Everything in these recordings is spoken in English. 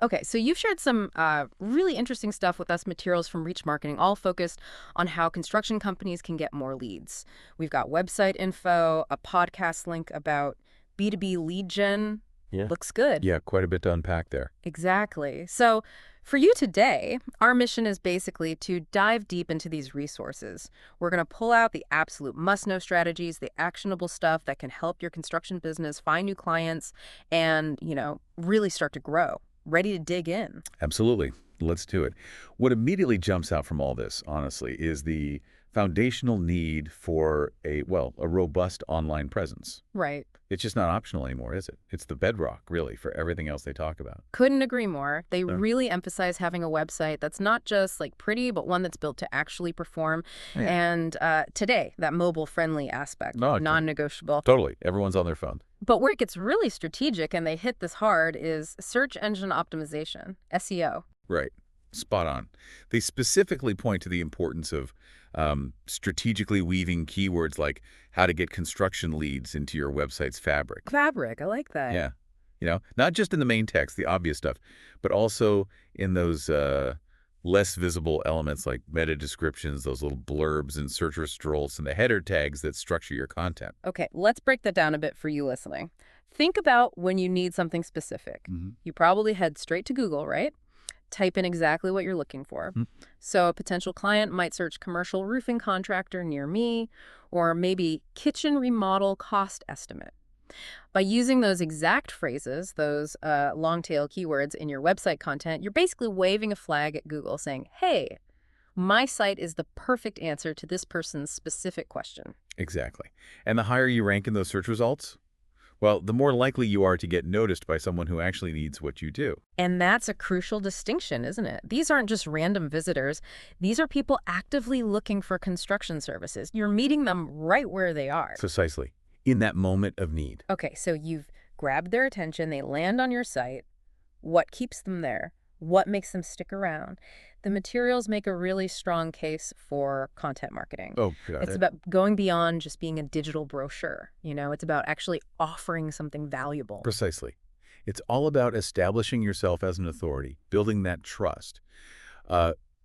Okay, so you've shared some really interesting stuff with us, materials from Reach Marketing, all focused on how construction companies can get more leads. We've got website info, a podcast link about B2B lead gen. Yeah. Looks good. Yeah, quite a bit to unpack there. Exactly. So for you today, our mission is basically to dive deep into these resources. We're going to pull out the absolute must-know strategies, the actionable stuff that can help your construction business find new clients and, really start to grow. Ready to dig in. Absolutely. Let's do it. What immediately jumps out from all this, honestly, is the foundational need for a robust online presence. Right. It's just not optional anymore, is it? It's the bedrock, really, for everything else they talk about. Couldn't agree more. They So, really emphasize having a website that's not just like pretty, but one that's built to actually perform. yeah. And today, that mobile-friendly aspect, No, non-negotiable. totally. Everyone's on their phone. But where it gets really strategic and they hit this hard is search engine optimization, SEO. Right. Spot on. They specifically point to the importance of strategically weaving keywords like how to get construction leads into your website's fabric. Fabric, I like that. Yeah. Not just in the main text, the obvious stuff, but also in those less visible elements like meta descriptions, those little blurbs and search results, and the header tags that structure your content. Okay, let's break that down a bit for you listening. Think about when you need something specific. Mm-hmm. You probably head straight to Google, right? Type in exactly what you're looking for. So a potential client might search commercial roofing contractor near me, or maybe kitchen remodel cost estimate. By using those exact phrases, those long tail keywords in your website content, you're basically waving a flag at Google saying, hey, my site is the perfect answer to this person's specific question. Exactly. And the higher you rank in those search results, well, the more likely you are to get noticed by someone who actually needs what you do. And that's a crucial distinction, isn't it? These aren't just random visitors. These are people actively looking for construction services. You're meeting them right where they are. Precisely. In that moment of need. Okay, so you've grabbed their attention. They land on your site. What keeps them there? What makes them stick around? The materials make a really strong case for content marketing. Oh, got It's it. about going beyond just being a digital brochure. It's about actually offering something valuable. Precisely. It's all about establishing yourself as an authority, building that trust.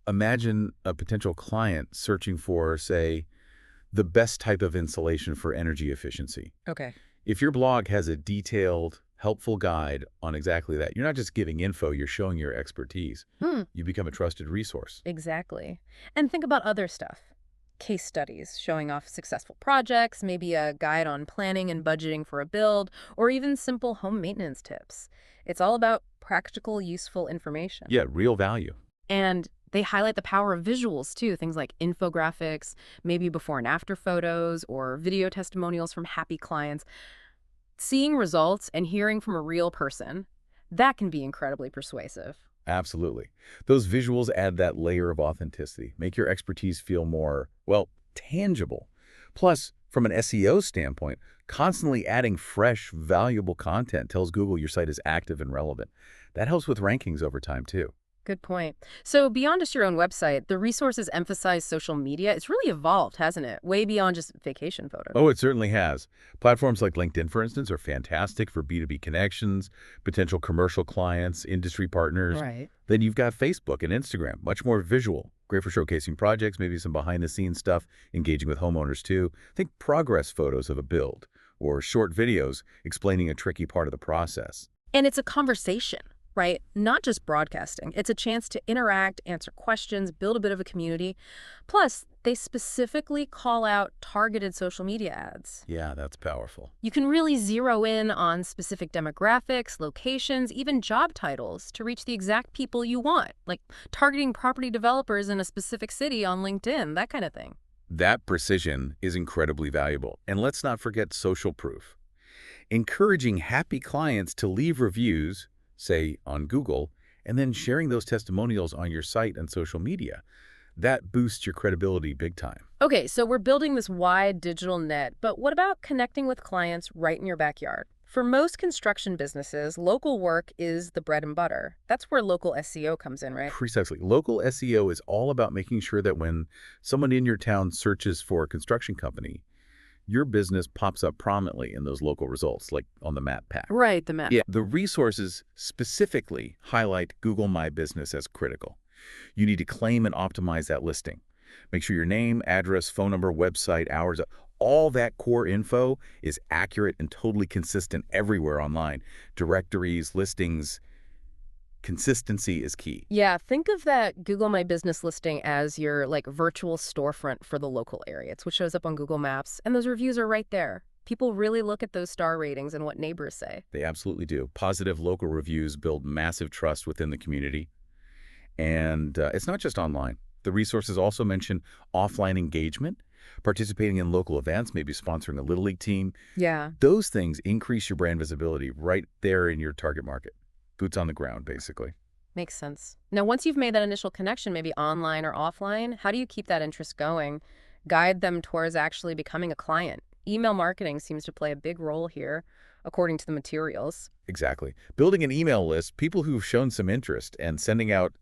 Imagine a potential client searching for, say, the best type of insulation for energy efficiency. Okay. If your blog has a detailed, helpful guide on exactly that, you're not just giving info, you're showing your expertise. You become a trusted resource. Exactly. And think about other stuff. Case studies showing off successful projects, maybe a guide on planning and budgeting for a build, or even simple home maintenance tips. It's all about practical, useful information. Yeah, real value. And they highlight the power of visuals, too. Things like infographics, maybe before and after photos, or video testimonials from happy clients. Seeing results and hearing from a real person, that can be incredibly persuasive. Absolutely. Those visuals add that layer of authenticity, make your expertise feel more, well, tangible. Plus, from an SEO standpoint, constantly adding fresh, valuable content tells Google your site is active and relevant. That helps with rankings over time, too. Good point. So beyond just your own website, the resources emphasize social media. It's really evolved, hasn't it? Way beyond just vacation photos. Oh, it certainly has. Platforms like LinkedIn, for instance, are fantastic for B2B connections, potential commercial clients, industry partners. Right. Then you've got Facebook and Instagram, much more visual. Great for showcasing projects, maybe some behind-the-scenes stuff, engaging with homeowners too. Think progress photos of a build or short videos explaining a tricky part of the process. And it's a conversation, right? Not just broadcasting. It's a chance to interact, answer questions, build a bit of a community. Plus, they specifically call out targeted social media ads. Yeah, that's powerful. You can really zero in on specific demographics, locations, even job titles to reach the exact people you want, like targeting property developers in a specific city on LinkedIn, that kind of thing. That precision is incredibly valuable. And let's not forget social proof. Encouraging happy clients to leave reviews, say on Google, and then sharing those testimonials on your site and social media. That boosts your credibility big time. Okay, so we're building this wide digital net, but what about connecting with clients right in your backyard? For most construction businesses, local work is the bread and butter. That's where local SEO comes in, right? Precisely. Local SEO is all about making sure that when someone in your town searches for a construction company, your business pops up prominently in those local results, like on the map pack. Right, the map. Yeah, the resources specifically highlight Google My Business as critical. You need to claim and optimize that listing. Make sure your name, address, phone number, website, hours, all that core info is accurate and totally consistent everywhere online. Directories, listings, consistency is key. Yeah, think of that Google My Business listing as your like virtual storefront for the local area. It's what shows up on Google Maps, and those reviews are right there. People really look at those star ratings and what neighbors say. They absolutely do. Positive local reviews build massive trust within the community. And it's not just online. The resources also mention offline engagement, participating in local events, maybe sponsoring a Little League team. Yeah. Those things increase your brand visibility right there in your target market. Boots on the ground, basically. Makes sense. Now, once you've made that initial connection, maybe online or offline, how do you keep that interest going? Guide them towards actually becoming a client. Email marketing seems to play a big role here, according to the materials. Exactly. Building an email list, people who've shown some interest, and sending out,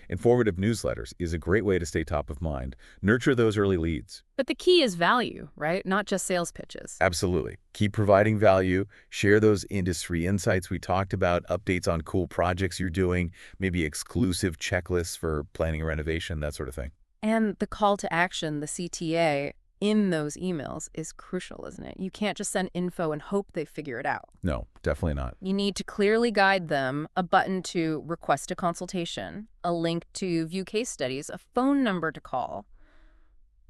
informative newsletters is a great way to stay top of mind. Nurture those early leads. But the key is value, right? Not just sales pitches. Absolutely. Keep providing value. Share those industry insights we talked about, updates on cool projects you're doing, maybe exclusive checklists for planning a renovation, that sort of thing. And the call to action, the CTA, in those emails is crucial, isn't it? You can't just send info and hope they figure it out. No, definitely not. You need to clearly guide them, a button to request a consultation, a link to view case studies, a phone number to call.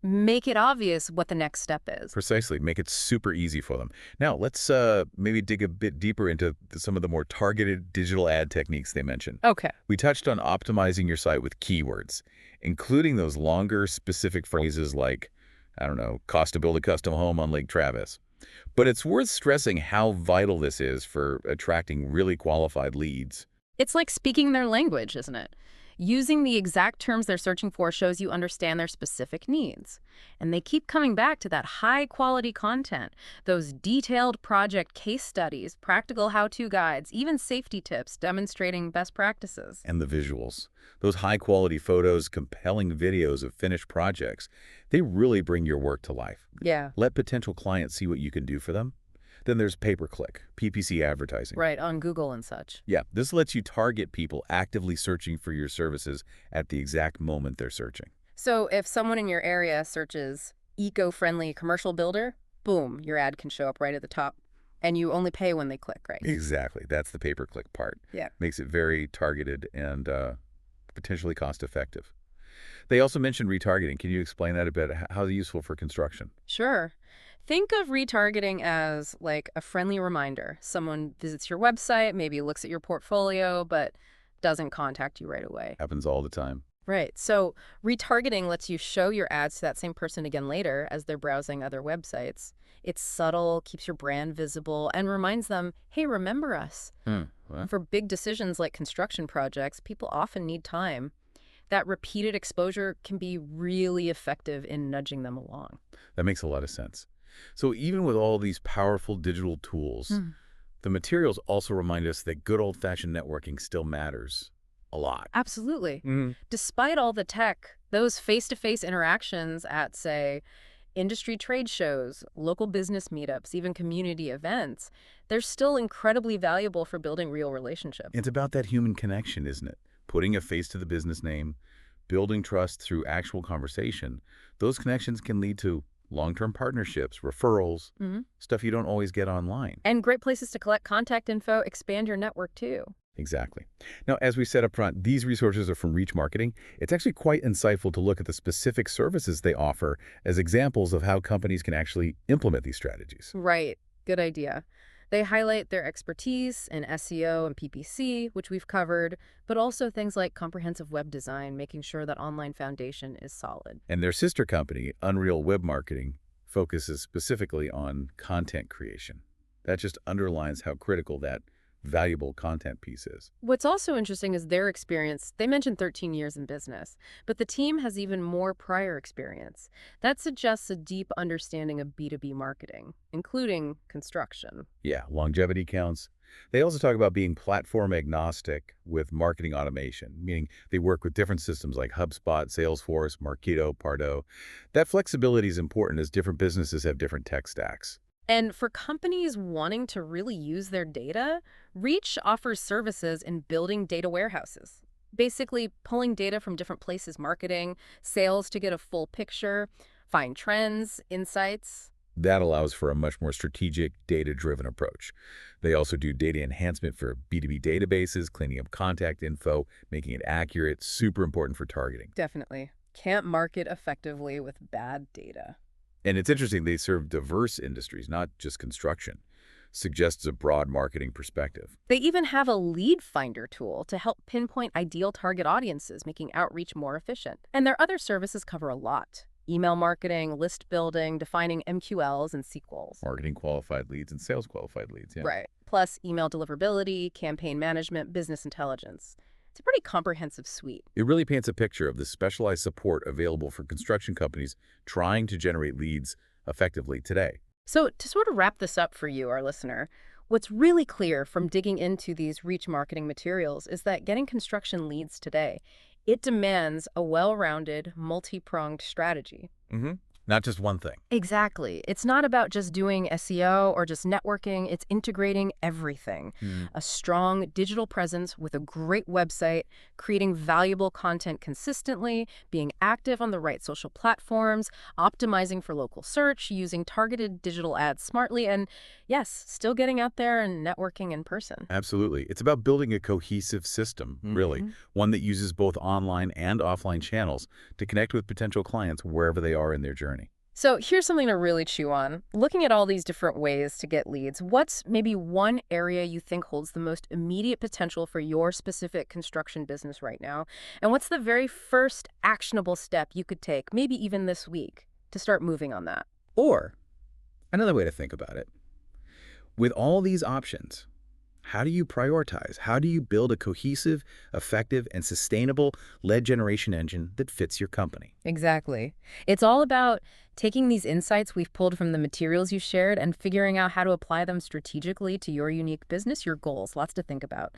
Make it obvious what the next step is. Precisely. Make it super easy for them. Now, let's maybe dig a bit deeper into some of the more targeted digital ad techniques they mentioned. Okay. We touched on optimizing your site with keywords, including those longer, specific phrases like, I don't know, cost to build a custom home on Lake Travis. But it's worth stressing how vital this is for attracting really qualified leads. It's like speaking their language, isn't it? Using the exact terms they're searching for shows you understand their specific needs. And they keep coming back to that high-quality content, those detailed project case studies, practical how-to guides, even safety tips demonstrating best practices. And the visuals. Those high-quality photos, compelling videos of finished projects, they really bring your work to life. Yeah. Let potential clients see what you can do for them. Then there's pay-per-click, PPC advertising. Right, on Google and such. Yeah, this lets you target people actively searching for your services at the exact moment they're searching. So if someone in your area searches eco-friendly commercial builder, boom, your ad can show up right at the top. And you only pay when they click, right? Exactly. That's the pay-per-click part. Yeah. Makes it very targeted and potentially cost-effective. They also mentioned retargeting. Can you explain that a bit? How useful for construction? Sure. Think of retargeting as like a friendly reminder. Someone visits your website, maybe looks at your portfolio, but doesn't contact you right away. Happens all the time. Right. So retargeting lets you show your ads to that same person again later as they're browsing other websites. It's subtle, keeps your brand visible, and reminds them, hey, remember us. What? For big decisions like construction projects, people often need time. That repeated exposure can be really effective in nudging them along. That makes a lot of sense. So even with all these powerful digital tools, the materials also remind us that good old-fashioned networking still matters a lot. Absolutely. Despite all the tech, those face-to-face interactions at, say, industry trade shows, local business meetups, even community events, they're still incredibly valuable for building real relationships. It's about that human connection, isn't it? Putting a face to the business name, building trust through actual conversation. Those connections can lead to long-term partnerships, referrals, stuff you don't always get online. And great places to collect contact info, expand your network too. Exactly. Now, as we said up front, these resources are from Reach Marketing. It's actually quite insightful to look at the specific services they offer as examples of how companies can actually implement these strategies. Right. Good idea. They highlight their expertise in SEO and PPC, which we've covered, but also things like comprehensive web design, making sure that online foundation is solid. And their sister company, Unreal Web Marketing, focuses specifically on content creation. That just underlines how critical that valuable content piece is. What's also interesting is their experience. They mentioned 13 years in business, but the team has even more prior experience. That suggests a deep understanding of B2B marketing, including construction. Yeah, longevity counts. They also talk about being platform agnostic with marketing automation, meaning they work with different systems like HubSpot, Salesforce, Marketo, Pardot. That flexibility is important as different businesses have different tech stacks. And for companies wanting to really use their data, Reach offers services in building data warehouses. Basically, pulling data from different places, marketing, sales to get a full picture, find trends, insights. That allows for a much more strategic, data-driven approach. They also do data enhancement for B2B databases, cleaning up contact info, making it accurate, super important for targeting. Definitely. Can't market effectively with bad data. And it's interesting, they serve diverse industries, not just construction. Suggests a broad marketing perspective. They even have a lead finder tool to help pinpoint ideal target audiences, making outreach more efficient. And their other services cover a lot. Email marketing, list building, defining MQLs and SQLs. Marketing qualified leads and sales qualified leads, yeah. Right. Plus email deliverability, campaign management, business intelligence. It's a pretty comprehensive suite. It really paints a picture of the specialized support available for construction companies trying to generate leads effectively today. So to sort of wrap this up for you, our listener, what's really clear from digging into these Reach marketing materials is that getting construction leads today, it demands a well-rounded, multi-pronged strategy. Not just one thing. Exactly. It's not about just doing SEO or just networking. It's integrating everything. A strong digital presence with a great website, creating valuable content consistently, being active on the right social platforms, optimizing for local search, using targeted digital ads smartly, and yes, still getting out there and networking in person. Absolutely. It's about building a cohesive system, really, one that uses both online and offline channels to connect with potential clients wherever they are in their journey. So here's something to really chew on. Looking at all these different ways to get leads, what's maybe one area you think holds the most immediate potential for your specific construction business right now? And what's the very first actionable step you could take, maybe even this week, to start moving on that? Or, another way to think about it, with all these options, how do you prioritize? How do you build a cohesive, effective, and sustainable lead generation engine that fits your company? Exactly. It's all about taking these insights we've pulled from the materials you shared and figuring out how to apply them strategically to your unique business, your goals. Lots to think about.